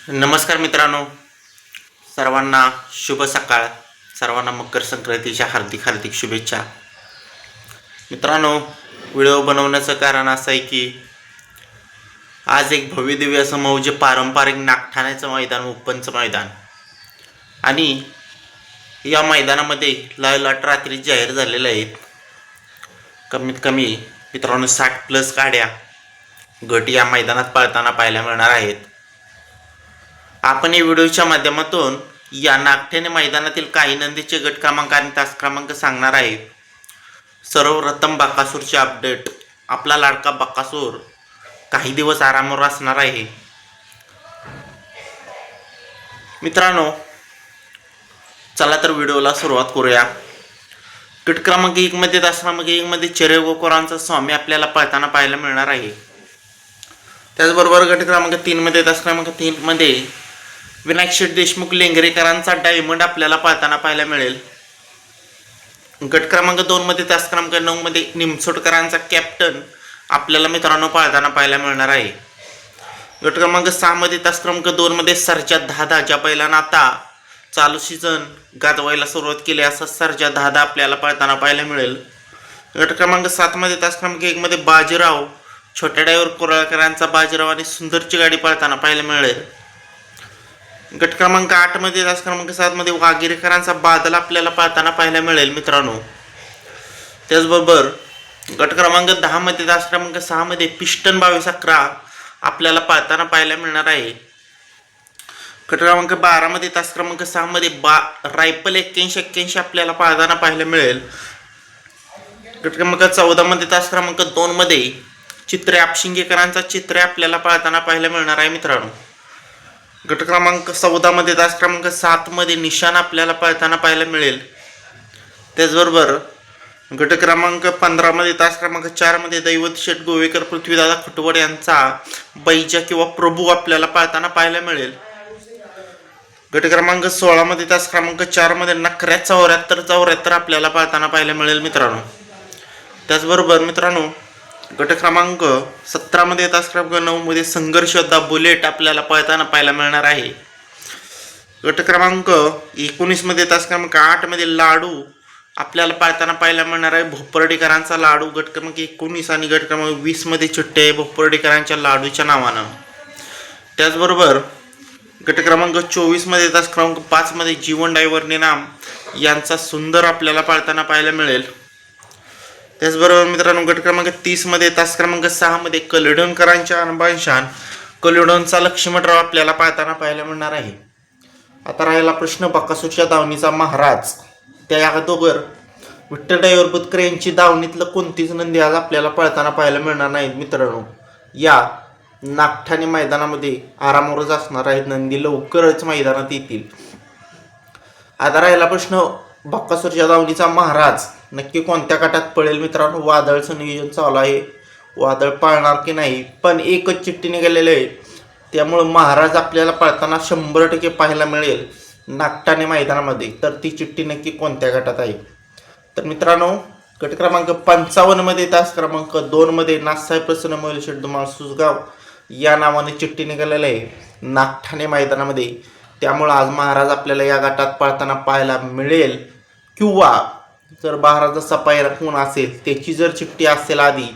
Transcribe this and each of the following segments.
नमस्कार मित्रांनो, सर्वांना शुभ सकाळ. सर्वांना मकर संक्रांतीच्या हार्दिक हार्दिक शुभेच्छा. मित्रांनो, व्हिडिओ बनवण्याचं कारण असं आहे की आज एक भव्यदिव्य असं मौजे पारंपरिक नागठाण्याचं मैदान, ओपनचं मैदान, आणि या मैदानामध्ये लयलट रात्री जाहीर झालेल्या आहेत. कमीत कमी मित्रांनो 60+ गाड्या गट या मैदानात पळताना पाहायला मिळणार आहेत. आपण या व्हिडिओच्या माध्यमातून या नागठाणे मैदानातील काही नंदीचे गट क्रमांक आणि तास क्रमांक सांगणार आहे. सर्वप्रथम बकासूरचे अपडेट. आपला लाडका बकासूर काही दिवस आरामावर असणार आहे. मित्रांनो, चला तर व्हिडिओला सुरुवात करूया. गट क्रमांक 1 मध्ये तास क्रमांक 1 मध्ये चिरेगोकरांचा स्वामी आपल्याला पळताना पाहायला मिळणार आहे. त्याचबरोबर गट क्रमांक 3 मध्ये तास क्रमांक 3 मध्ये विनायक शेठ देशमुख लेंगरेकरांचा डायमंड आपल्याला पाहताना पाहायला मिळेल. गट क्रमांक 2 मध्ये तास क्रमांक 9 मध्ये निमसोडकरांचा कॅप्टन आपल्याला मित्रांनो पाहताना पाहायला मिळणार आहे. गट क्रमांक 6 मध्ये तास क्रमांक 2 मध्ये सर्जा दादा, ज्या बैलांना आता चालू सीझन गाजवायला सुरुवात केली, असा सर्जा दादा आपल्याला पाहताना पाहायला मिळेल. गट क्रमांक 7 मध्ये तास क्रमांक 1 मध्ये बाजीराव, छोट्या ड्रायव्हर कोराळकरांचा बाजीराव आणि सुंदरची गाडी पळताना पाहायला मिळेल. गट क्रमांक 8 मध्ये तास क्रमांक 7 मध्ये वागिरेकरांचा बादल आपल्याला पाहताना पाहायला मिळेल मित्रांनो. त्याचबरोबर गट क्रमांक 10 मध्ये तास क्रमांक 6 मध्ये पिस्टन 2211 आपल्याला पाहताना पाहायला मिळणार आहे. गट क्रमांक 12 मध्ये तास क्रमांक 6 मध्ये रायफल 8181 आपल्याला पाहताना पाहायला मिळेल. गट क्रमांक 14 मध्ये तास क्रमांक 2 मध्ये चित्रे आपशिंगेकरांचा चित्रे आपल्याला पाहताना पाहायला मिळणार आहे मित्रांनो. गट क्रमांक 14 मध्ये तास क्रमांक 7 मध्ये निशाण आपल्याला पळताना पाहायला मिळेल. त्याचबरोबर गट क्रमांक 15 मध्ये तास क्रमांक 4 मध्ये दैवत शेठ गोवेकर, पृथ्वीदादा खुटवड यांचा बैजा किंवा प्रभू आपल्याला पळताना पाहायला मिळेल. गट क्रमांक 16 मध्ये तास क्रमांक 4 मध्ये नखऱ्या 74 आपल्याला पळताना पाहायला मिळेल मित्रांनो. त्याचबरोबर मित्रांनो गट क्रमांक 17 मध्ये तास क्रमांक 9 मध्ये संघर्ष योद्धा बुलेट आपल्याला पळताना पाहायला मिळणार आहे. गट क्रमांक 19 मध्ये तास क्रमांक 8 मध्ये लाडू आपल्याला पळताना पाहायला मिळणार आहे, भोपर्डेकरांचा लाडू. गट क्रमांक 19 आणि गट क्रमांक 20 मध्ये चिठ्ठी आहे भोपर्डेकरांच्या लाडूच्या नावानं. त्याचबरोबर गट क्रमांक 24 मध्ये तास क्रमांक 5 मध्ये जीवन ड्रायव्हर निनाम यांचा सुंदर आपल्याला पळताना पाहायला मिळेल. त्याचबरोबर मित्रांनो गट क्रमांक 30 मध्ये तास क्रमांक 6 मध्ये कलिडोनकरांच्या अनबानशान कलिडोनचा लक्ष्मणराव आपल्याला पाहताना पाहायला मिळणार आहे. आता राहिला प्रश्न बकासूरच्या दावणीचा महाराज. त्या अगोदर विठ्ठल ड्रायव्हर बुतकर यांची दावणीतलं कोणतीच नंदी आज आपल्याला पळताना पाहायला मिळणार नाहीत मित्रांनो. या नागठाणे मैदानामध्ये आरामावरच असणार आहेत नंदी, लवकरच मैदानात येतील. आता राहिला प्रश्न बकासूरच्या दावणीचा महाराज नक्की कोणत्या गटात पळेल मित्रांनो. वादळचं नियोजन चालू आहे, वादळ पाळणार की नाही, पण एकच चिठ्ठी निघालेली आहे, त्यामुळं महाराज आपल्याला पळताना 100% पाहायला मिळेल नागठाणे मैदानामध्ये. तर ती चिठ्ठी नक्की कोणत्या गटात आहे. तर मित्रांनो गट क्रमांक 55 मध्ये तास क्रमांक 2 मध्ये नाथसाहेब प्रसन्न मोहिल शेठ धुमाळ सुसगाव या नावाने चिठ्ठी निघालेली आहे नागठाणे मैदानामध्ये. त्यामुळं आज महाराज आपल्याला या गटात पळताना पाहायला मिळेल, किंवा जर महाराजाचा पायरा कोण असेल त्याची जर चिठ्ठी असेल आधी,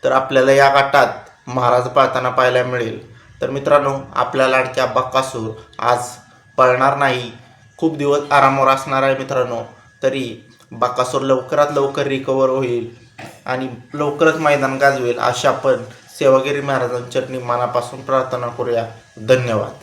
तर आपल्याला या गटात महाराज पळताना पाहायला मिळेल. तर मित्रांनो आपल्या लाडक्या बकासूर आज पळणार नाही, खूप दिवस आरामावर असणार आहे मित्रांनो. तरी बकासूर लवकरात लवकर रिकवर होईल आणि लवकरच मैदान गाजवेल अशा आपण सेवागिरी महाराजांच्या चरणी मनापासून प्रार्थना करूया. धन्यवाद.